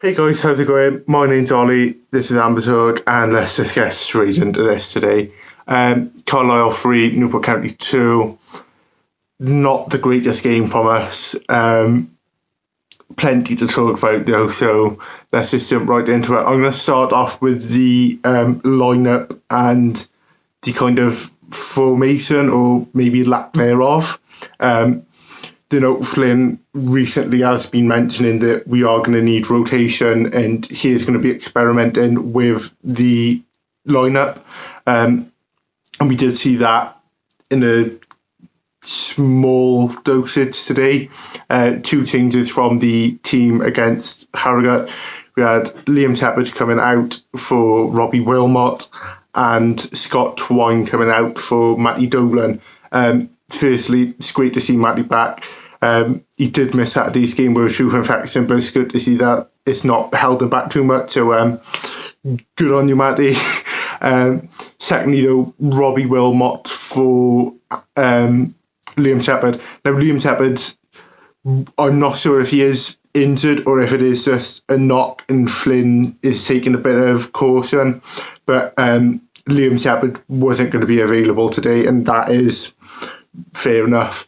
Hey guys, how's it going? My name's Ollie, this is Amber's and let's just get straight into this today. Carlisle 3, Newport County 2. Not the greatest game from us. Plenty to talk about though, so let's just jump right into it. I'm going to start off with the lineup and the kind of formation, or maybe lack thereof. Flynn recently has been mentioning that we are going to need rotation, and he is going to be experimenting with the lineup. And we did see that in a small dosage today. 2 changes from the team against Harrogate. We had Liam Tepper coming out for Robbie Wilmot and Scott Twine coming out for Matty Dolan. Firstly, it's great to see Matty back. He did miss Saturday's game with a tooth infection, but it's good to see that it's not held him back too much. So good on you, Matty. Secondly, though, Robbie Wilmot for Liam Shepherd. Now, Liam Shepherd, I'm not sure if he is injured or if it is just a knock and Flynn is taking a bit of caution. But Liam Shepherd wasn't going to be available today, and that is fair enough.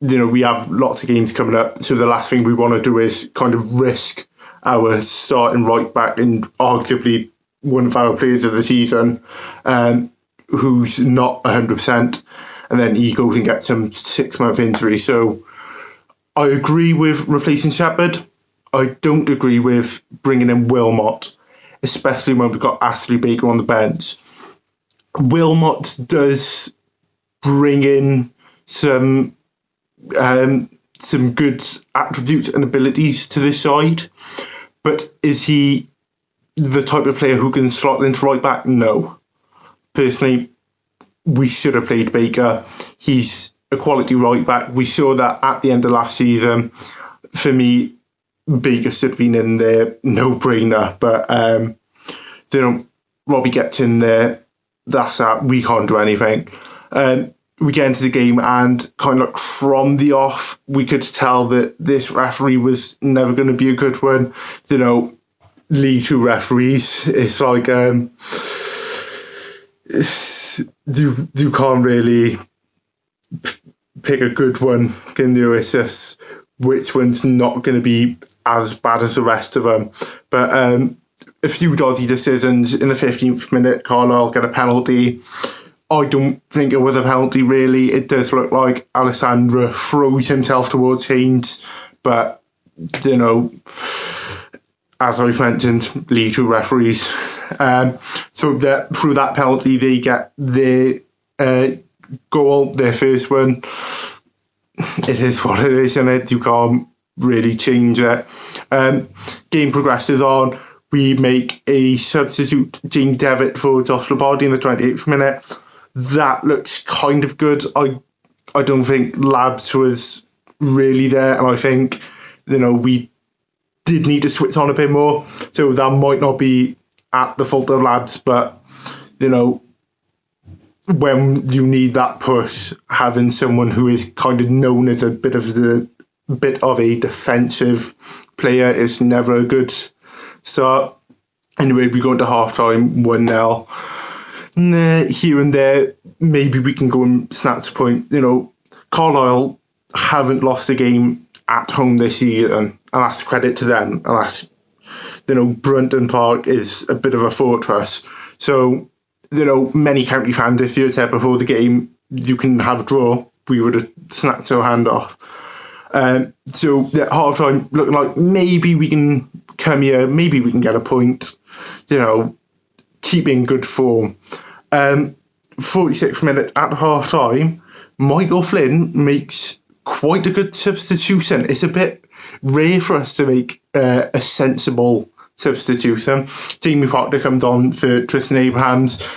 We have lots of games coming up, so the last thing we want to do is kind of risk our starting right back and arguably one of our players of the season, who's not 100%, and then he goes and gets some 6-month injury. So I agree with replacing Shepherd. I don't agree with bringing in Wilmot, especially when we've got Ashley Baker on the bench. Wilmot does bring in some good attributes and abilities to this side, but is he the type of player who can slot into right back? No. Personally, we should have played Baker. He's a quality right back. We saw that at the end of last season. For me, Baker should have been in there, no brainer. But Robbie gets in there. That's that. We can't do anything. We get into the game, and kind of like from the off, we could tell that this referee was never going to be a good one. League 2 referees, it's like you can't really pick a good one, can you? It's just which one's not going to be as bad as the rest of them. But a few dodgy decisions. In the 15th minute, Carlisle get a penalty. I don't think it was a penalty, really. It does look like Alessandra throws himself towards Haynes, but, as I've mentioned, League 2 referees. So through that penalty, they get their goal, their first one. It is what it is, isn't it? You can't really change it. Game progresses on. We make a substitute, Jane Devitt, for Josh Laborde in the 28th minute. That looks kind of good. I don't think Labs was really there, and I think, we did need to switch on a bit more. So that might not be at the fault of Labs, but, when you need that push, having someone who is kind of known as a bit of a defensive player is never a good start. Anyway, we go into half-time, 1-0. Here and there, maybe we can go and snatch a point. Carlisle haven't lost a game at home this season, and that's credit to them. And that's, Brunton Park is a bit of a fortress. So, many county fans, if you had said before the game, you can have a draw, we would have snapped our hand off. So, at half-time, looking like maybe we can come here, maybe we can get a point, keeping good form. 46th minute at half-time, Michael Flynn makes quite a good substitution. It's a bit rare for us to make a sensible substitution. Jamie Proctor comes on for Tristan Abrahams.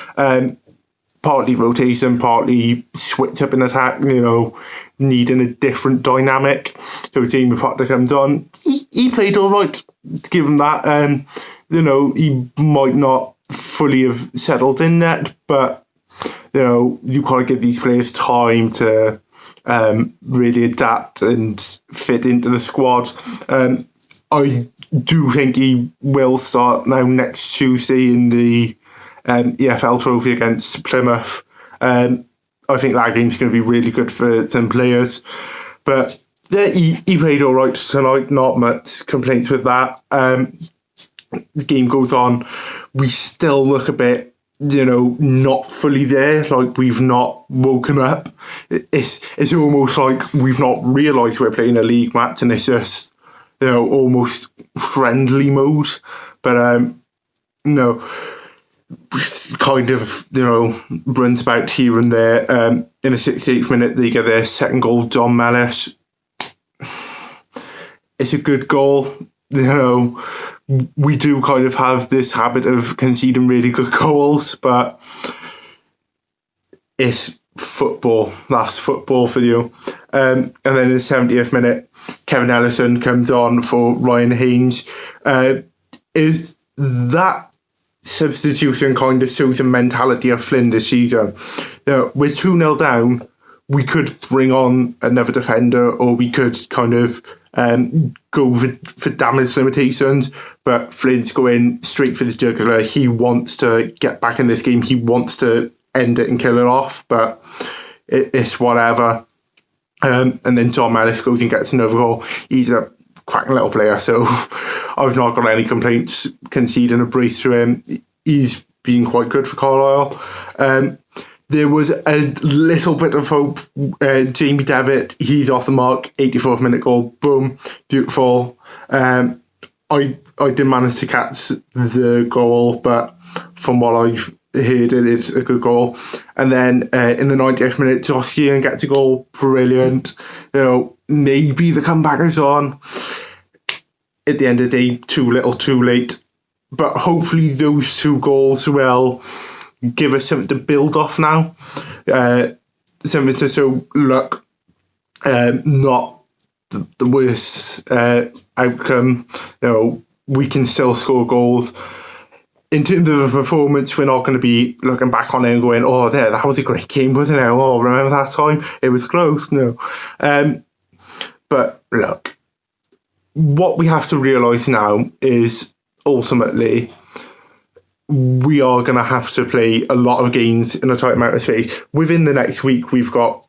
Partly rotation, partly switch up in attack, needing a different dynamic. So Jamie Proctor comes on. He played all right, to give him that. He might not fully have settled in that, but you got to give these players time to really adapt and fit into the squad. I do think he will start now next Tuesday in the EFL Trophy against Plymouth. I think that game's going to be really good for some players. But yeah, he played all right tonight, not much complaints with that. The game goes on, we still look a bit, not fully there, like we've not woken up. It's almost like we've not realised we're playing a league match and it's just, almost friendly mode. But no, kind of, runs about here and there. In the 68th minute, they get their second goal, John Mellish. It's a good goal. We do kind of have this habit of conceding really good goals, but it's football. That's football for you. And then in the 70th minute, Kevin Ellison comes on for Ryan Haynes. Is that substitution kind of shows the mentality of Flynn this season? We're 2-0 down. We could bring on another defender, or we could kind of go for damage limitations, but Flynn's going straight for the jugular. He wants to get back in this game. He wants to end it and kill it off, but it's whatever. And then John Mellish goes and gets another goal. He's a cracking little player, so I've not got any complaints conceding a brace to him. He's been quite good for Carlisle. There was a little bit of hope. Jamie Devitt, he's off the mark, 84th minute goal, boom, beautiful. I didn't manage to catch the goal, but from what I've heard, it is a good goal. And then in the 90th minute, Josh Keane gets a goal, brilliant. Maybe the comeback is on. At the end of the day, too little, too late. But hopefully those two goals will give us something to build off now. Something to show, look, not the worst outcome. We can still score goals. In terms of the performance, we're not going to be looking back on it and going, oh, that was a great game, wasn't it? Oh, remember that time? It was close. No. But look, what we have to realise now is ultimately we are going to have to play a lot of games in a tight amount of space. Within the next week, we've got,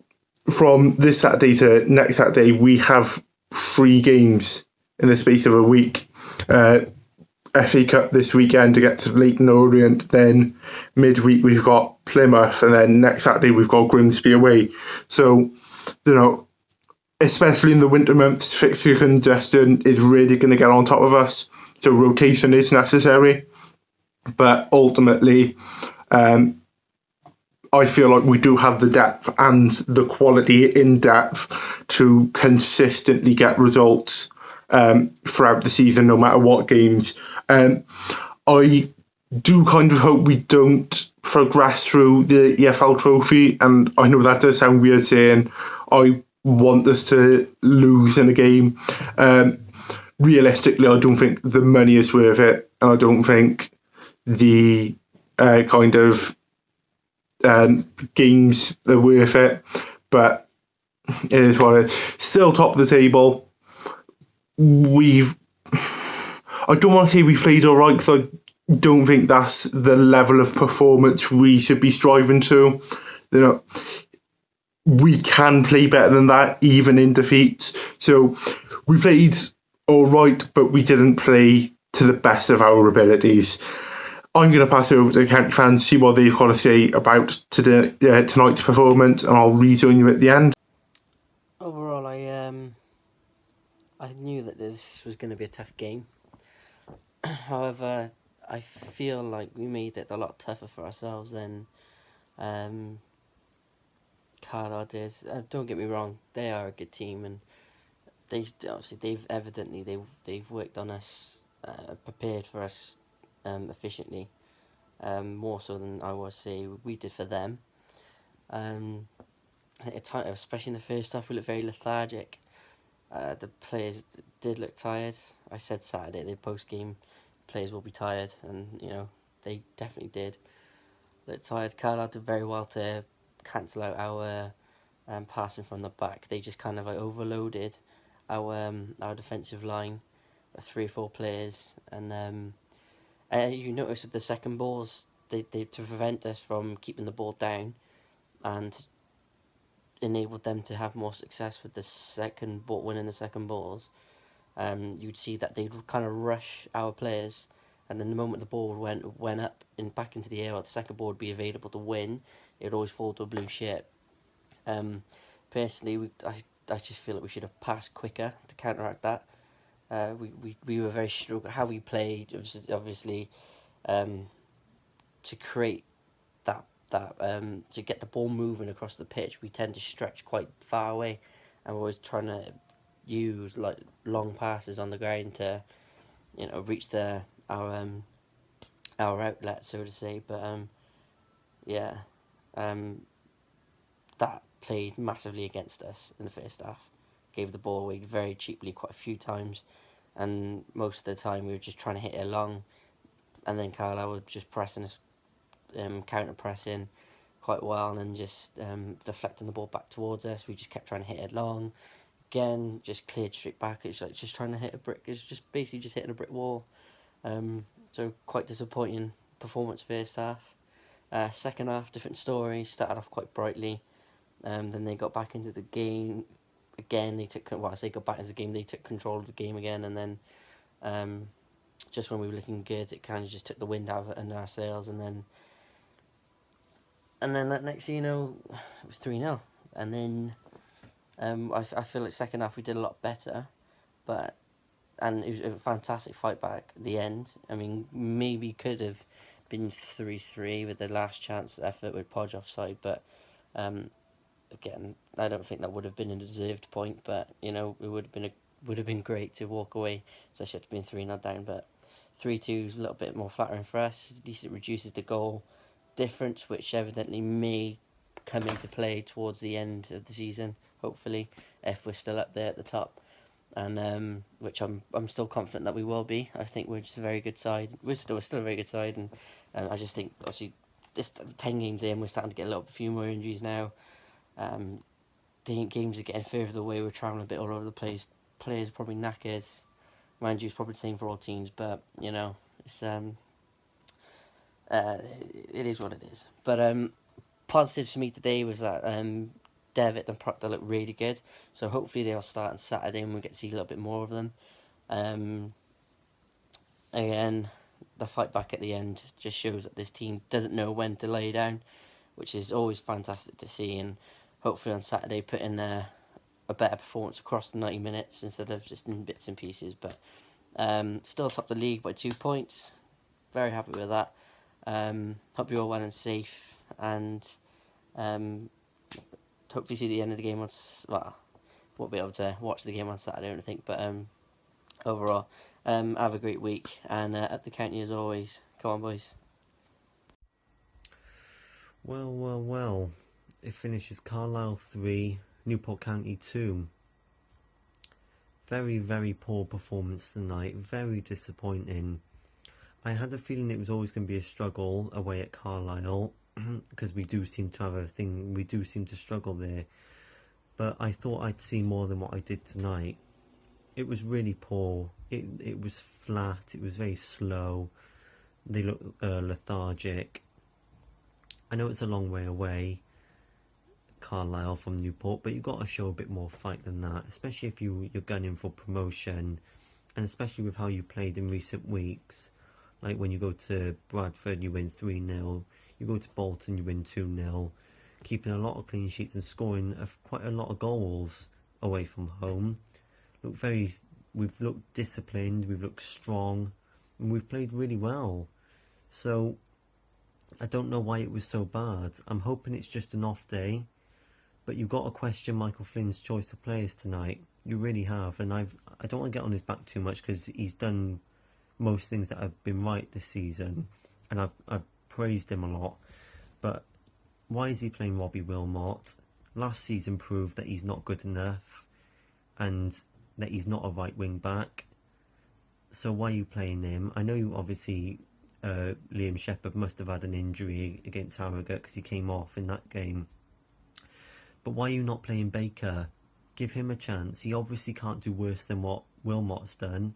from this Saturday to next Saturday, we have 3 games in the space of a week. FA Cup this weekend to get to Leyton Orient, then midweek we've got Plymouth, and then next Saturday we've got Grimsby away. So, especially in the winter months, fixture congestion is really going to get on top of us. So rotation is necessary. But ultimately, I feel like we do have the depth and the quality in depth to consistently get results throughout the season, no matter what games. I do kind of hope we don't progress through the EFL Trophy, and I know that does sound weird saying I want us to lose in a game. Realistically, I don't think the money is worth it, and I don't think the kind of games are worth it, but it is what it is. Still top of the table. I don't want to say we've played all right, because I don't think that's the level of performance we should be striving to. We can play better than that, even in defeats. So we played all right, but we didn't play to the best of our abilities. I'm going to pass it over to the county fans, see what they've got to say about tonight's performance, and I'll rejoin you at the end. Overall, I knew that this was going to be a tough game. However, I feel like we made it a lot tougher for ourselves than Carlisle did. Don't get me wrong; they are a good team, and they've worked on us, prepared for us efficiently, more so than I would say we did for them. At a time, especially in the first half, we looked very lethargic. The players did look tired. I said Saturday, the post-game players will be tired, and they definitely did look tired. Carlisle did very well to cancel out our passing from the back. They just kind of overloaded our defensive line three or four players, and you notice with the second balls, they to prevent us from keeping the ball down, and enabled them to have more success with the second ball, winning the second balls. You'd see that they'd kind of rush our players, and then the moment the ball went up and back into the air, or the second ball would be available to win, it would always fall to a blue ship. Personally, I just feel like we should have passed quicker to counteract that. We were very strong. How we played, obviously, to create to get the ball moving across the pitch, we tend to stretch quite far away, and we're always trying to use like long passes on the ground to, reach our outlet, so to say. But yeah, that played massively against us in the first half. Gave the ball away very cheaply quite a few times, and most of the time we were just trying to hit it along, and then Carlisle were just pressing us, counter pressing quite well, and just deflecting the ball back towards us. We just kept trying to hit it long. Again, just cleared straight back. It's like just trying to hit a brick. It's just basically just hitting a brick wall. So quite disappointing performance first half. Second half, different story. Started off quite brightly. Then they got back into the game again. Got back into the game. They took control of the game again, and then just when we were looking good, it kind of just took the wind out of it under our sails, and then that next thing you know, it was 3-0, and then I feel like second half we did a lot better, and it was a fantastic fight back at the end. I mean, maybe could have been 3-3 with the last chance effort with Podge offside, but again, I don't think that would have been a deserved point. But it would have been great to walk away, so I should have been 3-0 down. But 3-2 is a little bit more flattering for us. At least it reduces the goal difference, which evidently may come into play towards the end of the season. Hopefully, if we're still up there at the top, and which I'm still confident that we will be. I think we're just a very good side. We're still a very good side, and I just think obviously this 10 games in, we're starting to get a few more injuries now. The games are getting further away. We're travelling a bit all over the place. Players are probably knackered. Mind you, it's probably the same for all teams, but it's it is what it is. But positives for me today was that Devitt and Proctor look really good. So hopefully they'll start on Saturday and we'll get to see a little bit more of them. Again, the fight back at the end just shows that this team doesn't know when to lay down, which is always fantastic to see. And hopefully on Saturday put in a better performance across the 90 minutes instead of just in bits and pieces. But still top the league by 2 points. Very happy with that. Hope you're all well and safe, and hopefully see the end of the game won't be able to watch the game on Saturday, I don't think, but overall, have a great week, and up the county as always. Come on, boys. Well. It finishes Carlisle 3, Newport County 2. Very, very poor performance tonight. Very disappointing. I had a feeling it was always going to be a struggle away at Carlisle, because we do seem to have a thing. We do seem to struggle there. But I thought I'd see more than what I did tonight. It was really poor. It was flat. It was very slow. They looked lethargic. I know it's a long way away, Carlisle, from Newport, but you've got to show a bit more fight than that, especially if you're gunning for promotion, and especially with how you played in recent weeks. Like when you go to Bradford, you win 3-0. You go to Bolton, you win 2-0. Keeping a lot of clean sheets and scoring quite a lot of goals away from home. We've looked disciplined, we've looked strong, and we've played really well. So I don't know why it was so bad. I'm hoping it's just an off day, but you've got to question Michael Flynn's choice of players tonight. You really have, and I don't want to get on his back too much because he's done most things that have been right this season, and I've praised him a lot. But why is he playing Robbie Wilmot? Last season proved that he's not good enough, and that he's not a right wing back. So why are you playing him? I know you obviously Liam Shepherd must have had an injury against Harrogate because he came off in that game. But why are you not playing Baker? Give him a chance. He obviously can't do worse than what Wilmot's done.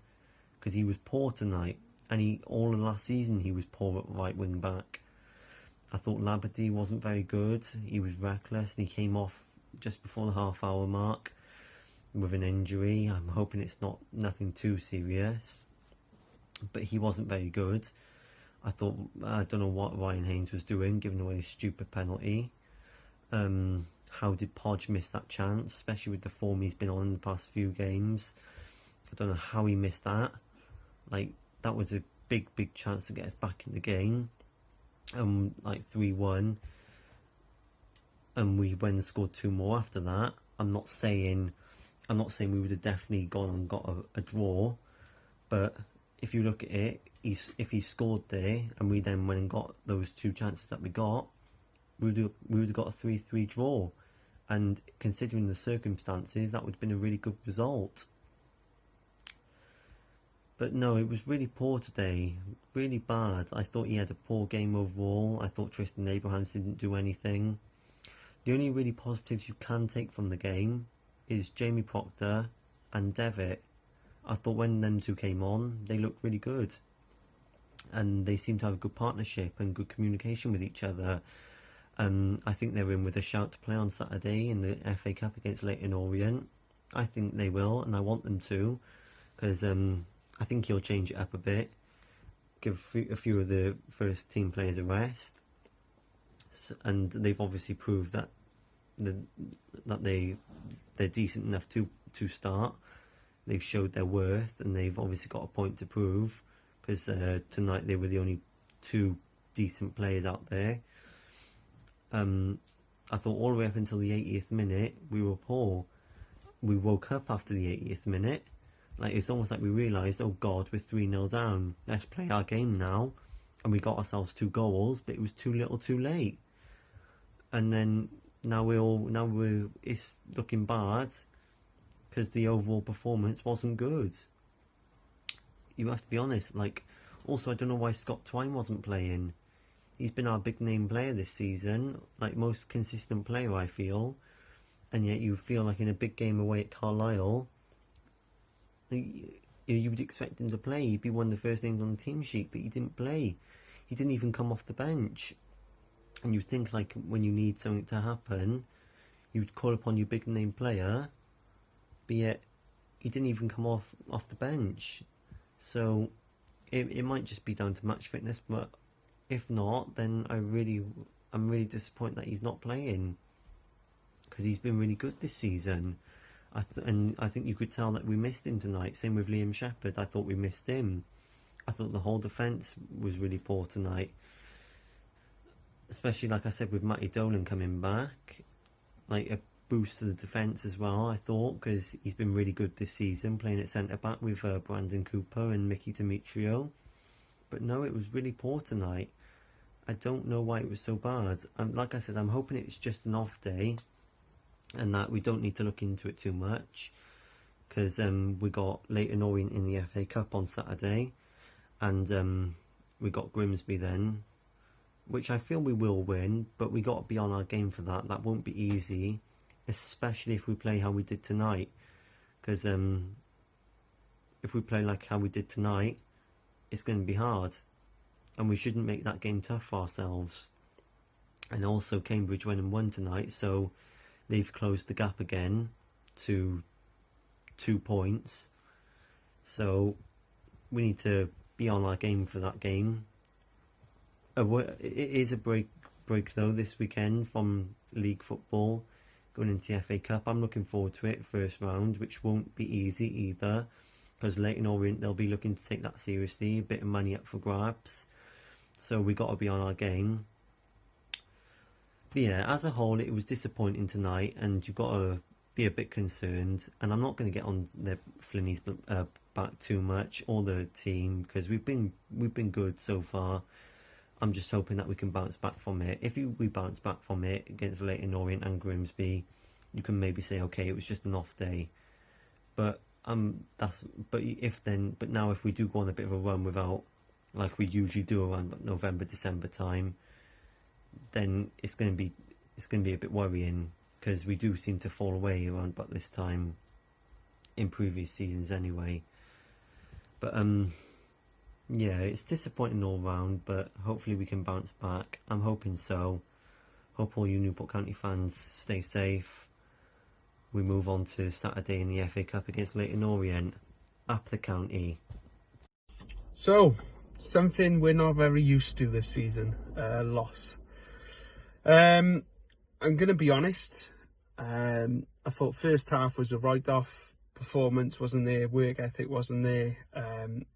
because he was poor tonight, and all of last season he was poor at right wing back. I thought Labadie wasn't very good. He was reckless, and he came off just before the half-hour mark with an injury. I'm hoping it's nothing too serious, but he wasn't very good. I don't know what Ryan Haynes was doing, giving away a stupid penalty. How did Podge miss that chance, especially with the form he's been on in the past few games? I don't know how he missed that. Like, that was a big chance to get us back in the game. Like 3-1, and we went and scored 2 more after that. I'm not saying we would have definitely gone and got a draw, but if you look at it, if he scored there and we then went and got those 2 chances that we got, we would have got a 3-3 draw, and considering the circumstances, that would have been a really good result. But no, it was really poor today, really bad. I thought he had a poor game overall. I thought Tristan Abrahams didn't do anything. The only really positives you can take from the game is Jamie Proctor and Devitt. I thought when them 2 came on, they looked really good. And they seem to have a good partnership and good communication with each other. I think they're in with a shout to play on Saturday in the FA Cup against Leyton Orient. I think they will, and I want them to, because I think he'll change it up a bit, give a few of the first team players a rest, and they've obviously proved that they're decent enough to start. They've showed their worth, and they've obviously got a point to prove, because tonight they were the only 2 decent players out there. I thought all the way up until the 80th minute we were poor. We woke up after the 80th minute. Like, it's almost like we realised, oh God, we're 3-0 down. Let's play our game now. And we got ourselves 2 goals, but it was too little, too late. And then it's looking bad because the overall performance wasn't good. You have to be honest. Like, also, I don't know why Scott Twine wasn't playing. He's been our big name player this season, like most consistent player, I feel. And yet you feel like in a big game away at Carlisle, you would expect him to play. He'd be one of the first names on the team sheet, but he didn't play. He didn't even come off the bench. And you think, like, when you need something to happen, you would call upon your big name player, but yet he didn't even come off the bench. So it might just be down to match fitness, but if not, then I'm really disappointed that he's not playing, because he's been really good this season. And I think you could tell that we missed him tonight. Same with Liam Shepherd. I thought we missed him. I thought the whole defence was really poor tonight. Especially, like I said, with Matty Dolan coming back. Like, a boost to the defence as well, I thought, because he's been really good this season, playing at centre-back with Brandon Cooper and Mickey Demetrio. But no, it was really poor tonight. I don't know why it was so bad. Like I said, I'm hoping it's just an off day, and that we don't need to look into it too much, because we got Leyton Orient in the FA Cup on Saturday, and we got Grimsby then, which I feel we will win, but we got to be on our game for that. That won't be easy, especially if we play how we did tonight, because if we play like how we did tonight, it's going to be hard, and we shouldn't make that game tough for ourselves. And also Cambridge went and won tonight, so they've closed the gap again to 2 points. So we need to be on our game for that game. It is a break though this weekend from league football, going into the FA Cup. I'm looking forward to it, first round, which won't be easy either, because Leyton Orient, they'll be looking to take that seriously, a bit of money up for grabs. So we got to be on our game. But yeah, as a whole, it was disappointing tonight, and you've got to be a bit concerned. And I'm not going to get on the Flinnies back too much, or the team, because we've been good so far. I'm just hoping that we can bounce back from it. If we bounce back from it against Leyton Orient and Grimsby, you can maybe say, okay, it was just an off day. But now if we do go on a bit of a run without, like we usually do around November, December time, then it's going to be a bit worrying, because we do seem to fall away around about this time in previous seasons anyway. But yeah, it's disappointing all round, but hopefully we can bounce back. I'm hoping so. Hope all you Newport County fans stay safe. We move on to Saturday in the FA Cup against Leyton Orient. Up the county. So, something we're not very used to this season, loss. I'm going to be honest, I thought first half was a write-off. Performance wasn't there, work ethic wasn't there.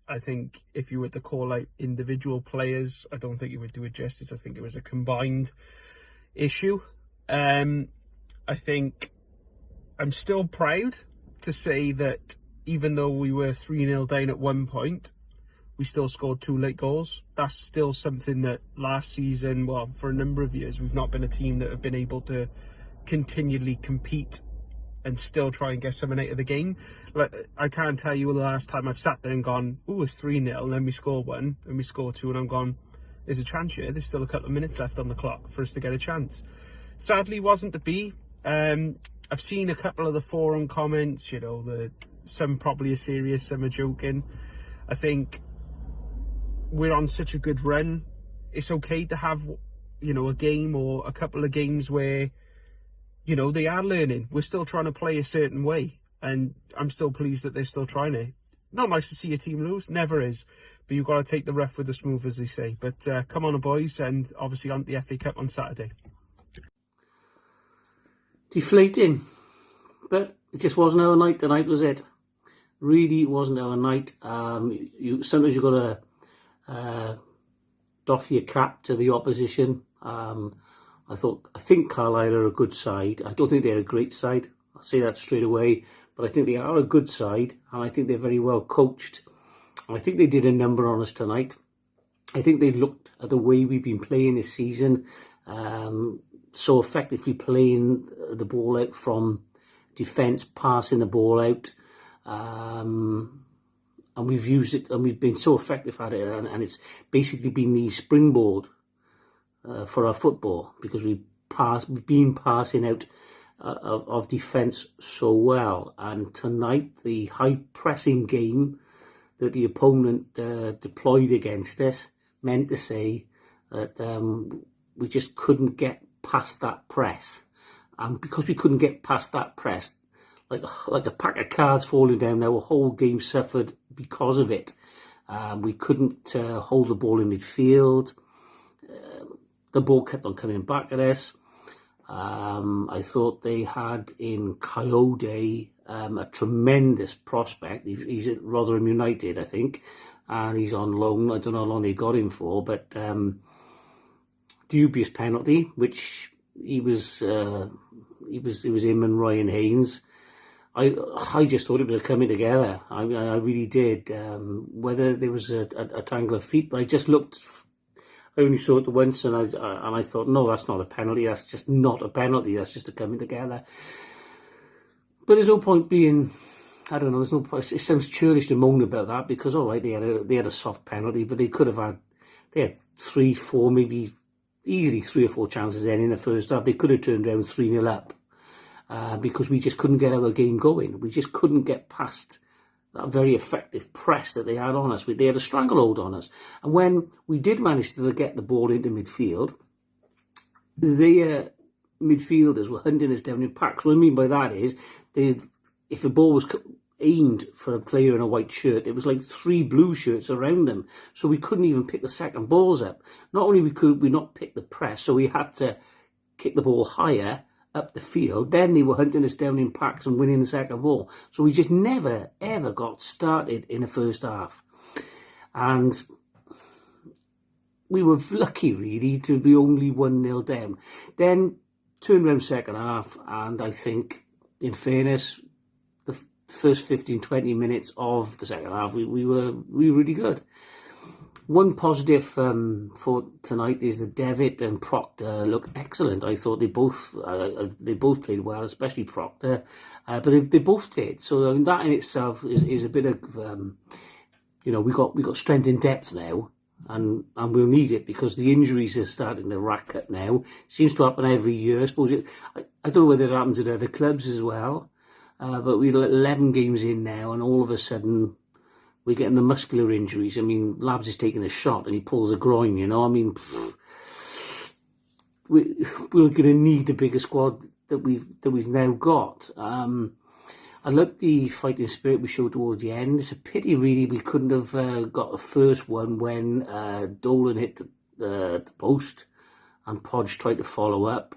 I think if you were to call out individual players, I don't think you would do it justice. I think it was a combined issue. I think I'm still proud to say that even though we were 3-0 down at one point, we still scored 2 late goals. That's still something that last season, well, for a number of years, we've not been a team that have been able to continually compete and still try and get something out of the game. Like, I can't tell you the last time I've sat there and gone, oh, it's 3-0, and then we score 1, and we score 2, and I'm gone, there's a chance here. There's still a couple of minutes left on the clock for us to get a chance. Sadly, wasn't to be. I've seen a couple of the forum comments, you know, some probably are serious, some are joking. I think we're on such a good run. It's okay to have, you know, a game or a couple of games where, you know, they are learning. We're still trying to play a certain way, and I'm still pleased that they're still trying it. Not nice to see a team lose, never is, but you've got to take the rough with the smooth, as they say. But come on, boys, and obviously on the FA Cup on Saturday. Deflating, but it just wasn't our night tonight, was it? Really wasn't our night. Sometimes you've got to doff your cap to the opposition. I think Carlisle are a good side. I don't think they're a great side. I'll say that straight away. But I think they are a good side, and I think they're very well coached. And I think they did a number on us tonight. I think they looked at the way we've been playing this season, so effectively playing the ball out from defence, passing the ball out. And we've used it, and we've been so effective at it, and it's basically been the springboard for our football, because we've been passing out of defence so well. And tonight, the high pressing game that the opponent deployed against us meant to say that we just couldn't get past that press. And because we couldn't get past that press, like a pack of cards falling down, our whole game suffered because of it. We couldn't hold the ball in midfield. The ball kept on coming back at us. I thought they had in Coyote a tremendous prospect. He's at Rotherham United, I think, and he's on loan. I don't know how long they got him for, but dubious penalty, which he was him and Ryan Haynes. I just thought it was a coming together. I really did. Whether there was a tangle of feet, but I only saw it once, and I thought, no, that's not a penalty. That's just not a penalty. That's just a coming together. But there's no point being, I don't know. There's no point. It sounds churlish to moan about that, because all right, they had a soft penalty, but they had 3, 4, maybe easily 3 or 4 chances then in the first half. They could have turned around 3-0 up, because we just couldn't get our game going. We just couldn't get past that very effective press that they had on us. They had a stranglehold on us. And when we did manage to get the ball into midfield, their midfielders were hunting us down in packs. What I mean by that is, if the ball was aimed for a player in a white shirt, it was like 3 blue shirts around them. So we couldn't even pick the second balls up. Not only could we not pick the press, so we had to kick the ball higher up the field, then they were hunting us down in packs and winning the second ball. So we just never, ever got started in the first half. And we were lucky, really, to be only 1-0 down. Then turned around second half, and I think, in fairness, the first 15, 20 minutes of the second half, we were really good. One positive for tonight is that Devitt and Proctor look excellent. I thought they both played well, especially Proctor, but they both did. So I mean, that in itself is a bit of we got strength in depth now, and we'll need it, because the injuries are starting to rack up now. Seems to happen every year. I suppose I don't know whether it happens at other clubs as well, but we're 11 games in now, and all of a sudden we're getting the muscular injuries. I mean, Labs is taking a shot and he pulls a groin, you know. I mean, we're going to need the bigger squad that we've now got. I like the fighting spirit we showed towards the end. It's a pity, really, we couldn't have got the first one when Dolan hit the post and Podge tried to follow up.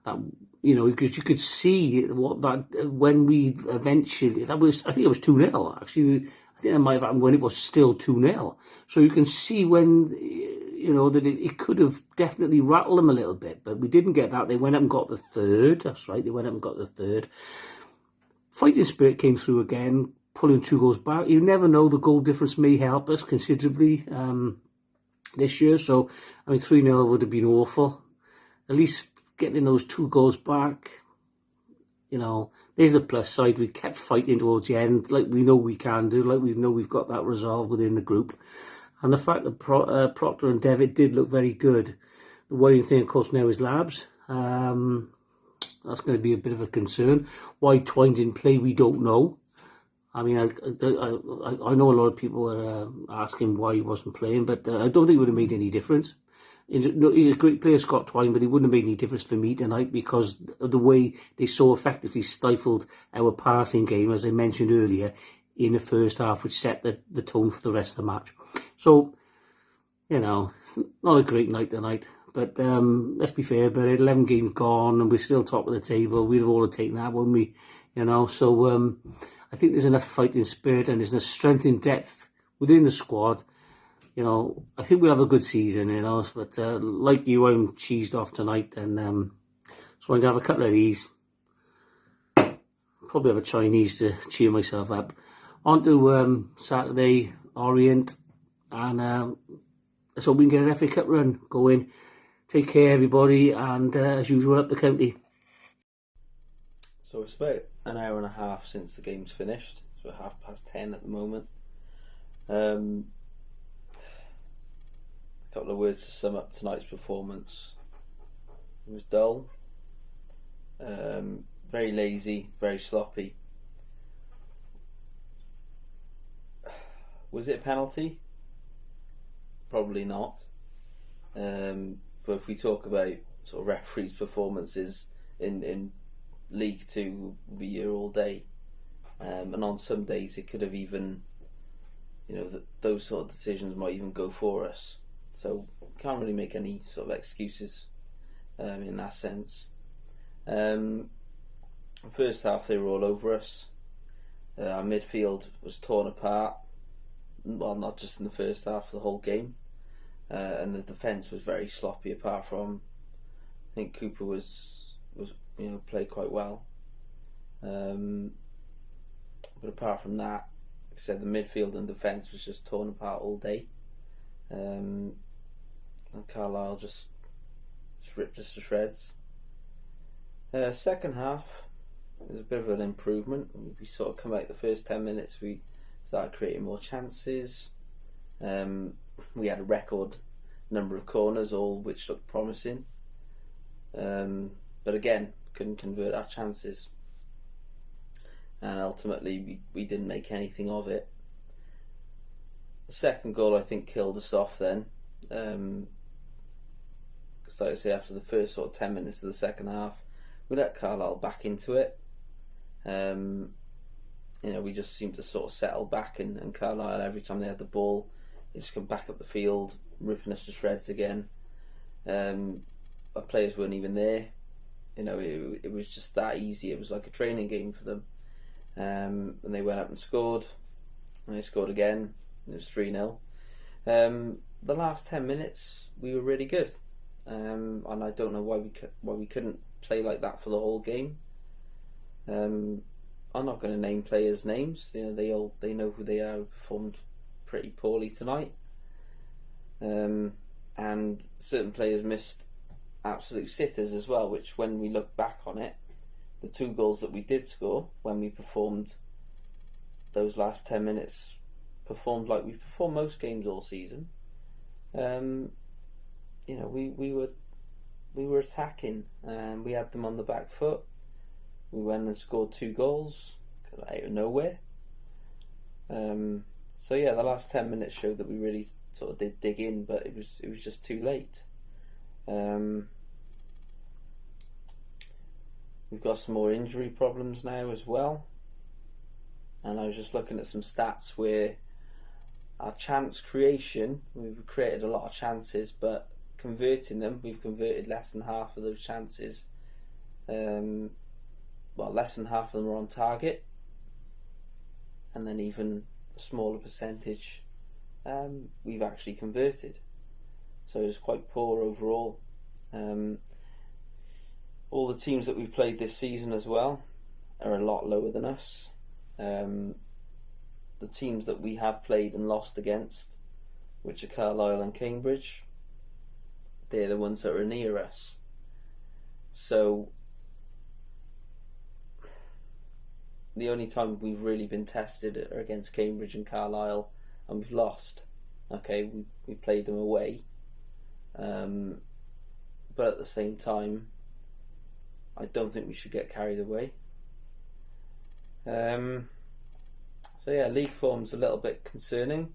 Because you could see what that when we eventually I think it was 2-0 actually. I think that might have happened when it was still 2-0. So you can see when that it could have definitely rattled them a little bit, but we didn't get that. They went up and got the third. That's right, they went up and got the third. Fighting spirit came through again, pulling 2 goals back. You never know, the goal difference may help us considerably this year. So, I mean, 3-0 would have been awful. At least getting those 2 goals back, there's the plus side. We kept fighting towards the end, like we know we can do, like we know we've got that resolve within the group. And the fact that Proctor and Devitt did look very good. The worrying thing, of course, now is Labs. That's going to be a bit of a concern. Why Twine didn't play, we don't know. I mean, I know a lot of people are asking why he wasn't playing, but I don't think it would have made any difference. He's a great player, Scott Twine, but he wouldn't have made any difference for me tonight because of the way they so effectively stifled our passing game, as I mentioned earlier, in the first half, which set the tone for the rest of the match. So, it's not a great night tonight. But let's be fair, but 11 games gone and we're still top of the table. We'd have all taken that, wouldn't we? So I think there's enough fighting spirit and there's enough strength in depth within the squad. I think we'll have a good season, but like you, I'm cheesed off tonight, and so I'm going to have a couple of these. Probably have a Chinese to cheer myself up. On to Saturday, Orient, and let's hope we can get an FA Cup run going. Take care, everybody, and as usual, up the county. So it's about an hour and a half since the game's finished. It's about 10:30 at the moment. A couple of words to sum up tonight's performance. It was dull, very lazy, very sloppy. Was it a penalty? Probably not. But if we talk about sort of referees' performances in League Two, we'll be here all day. And on some days it could have even, those sort of decisions might even go for us. So can't really make any sort of excuses in that sense. First half they were all over us. Our midfield was torn apart. Well, not just in the first half, the whole game. And the defence was very sloppy. Apart from, I think Cooper was played quite well. But apart from that, like I said, the midfield and defence was just torn apart all day. And Carlisle just ripped us to shreds. Second half, there's a bit of an improvement. We sort of come out the first 10 minutes, we started creating more chances. We had a record number of corners, all which looked promising. But again, couldn't convert our chances. And ultimately, we didn't make anything of it. The second goal, I think, killed us off then. Because, like I say, after the first sort of 10 minutes of the second half, we let Carlisle back into it. We just seemed to sort of settle back, and Carlisle, every time they had the ball, they just come back up the field, ripping us to shreds again. Our players weren't even there. It was just that easy. It was like a training game for them. And they went up and scored, and they scored again. It was 3-0. The last 10 minutes we were really good, and I don't know why we couldn't play like that for the whole game. I'm not going to name players' names. They know who they are. Who performed pretty poorly tonight, and certain players missed absolute sitters as well. Which, when we look back on it, the 2 goals that we did score when we performed those last 10 minutes, performed like we performed most games all season. We were attacking, and we had them on the back foot. We went and scored 2 goals out of nowhere. So yeah, the last 10 minutes showed that we really sort of did dig in, but it was just too late. We've got some more injury problems now as well, and I was just looking at some stats where our chance creation, we've created a lot of chances, but converting them, we've converted less than half of those chances. Less than half of them are on target, and then even a smaller percentage we've actually converted. So it's quite poor overall. All the teams that we've played this season as well are a lot lower than us. The teams that we have played and lost against, which are Carlisle and Cambridge, they're the ones that are near us. So the only time we've really been tested are against Cambridge and Carlisle, and we've lost. Okay, we played them away, but at the same time, I don't think we should get carried away. So yeah, league form's a little bit concerning.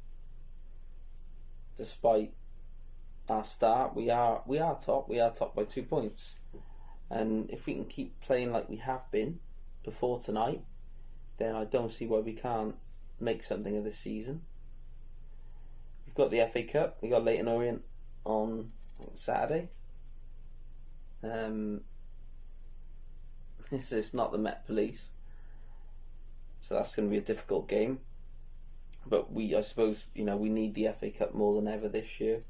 Despite our start, we are top. We are top by 2 points, and if we can keep playing like we have been before tonight, then I don't see why we can't make something of this season. We've got the FA Cup. We got Leyton Orient on Saturday. It's not the Met Police, so that's going to be a difficult game. But I suppose, we need the FA Cup more than ever this year.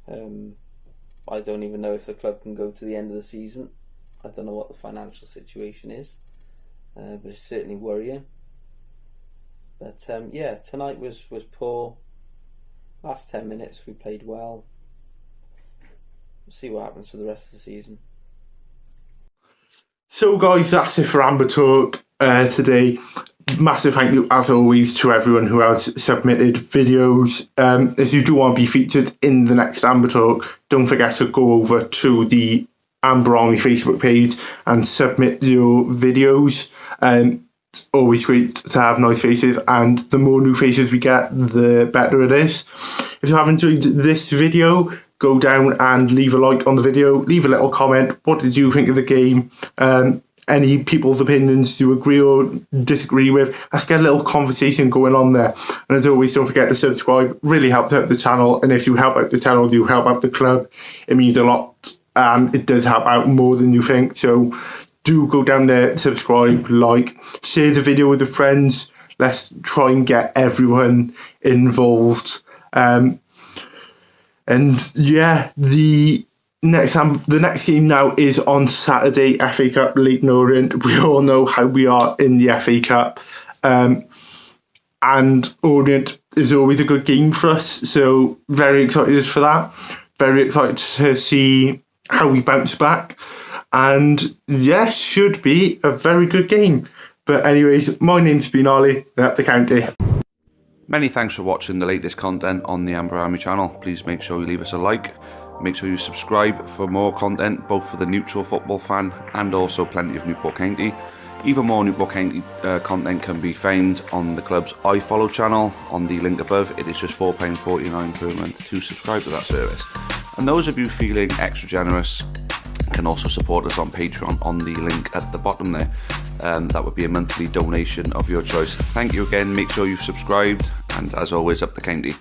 I don't even know if the club can go to the end of the season. I don't know what the financial situation is, but it's certainly worrying. But tonight was poor. Last 10 minutes we played well. We'll see what happens for the rest of the season. So guys, that's it for Amber Talk today. Massive thank you as always to everyone who has submitted videos. If you do want to be featured in the next Amber Talk, don't forget to go over to the Amber Army Facebook page and submit your videos. It's always great to have nice faces, and the more new faces we get, the better it is. If you have enjoyed this video, go down and leave a like on the video, leave a little comment. What did you think of the game? Any people's opinions you agree or disagree with? Let's get a little conversation going on there. And as always, don't forget to subscribe. Really helps out the channel, and if you help out the channel, you help out the club. It means a lot, and it does help out more than you think. So do go down there, subscribe, like, share the video with your friends. Let's try and get everyone involved. And yeah, the next game now is on Saturday, FA Cup, Leyton Orient. We all know how we are in the FA Cup. And Orient is always a good game for us, so very excited for that. Very excited to see how we bounce back. And yeah, should be a very good game. But anyways, my name's been Ollie, up the county. Many thanks for watching the latest content on the Amber Army channel. Please make sure you leave us a like. Make sure you subscribe for more content, both for the neutral football fan and also plenty of Newport County. Even more Newport County content can be found on the club's iFollow channel on the link above. It is just £4.49 per month to subscribe to that service. And those of you feeling extra generous can also support us on Patreon on the link at the bottom there. That would be a monthly donation of your choice. Thank you again, make sure you've subscribed, and as always, up the county.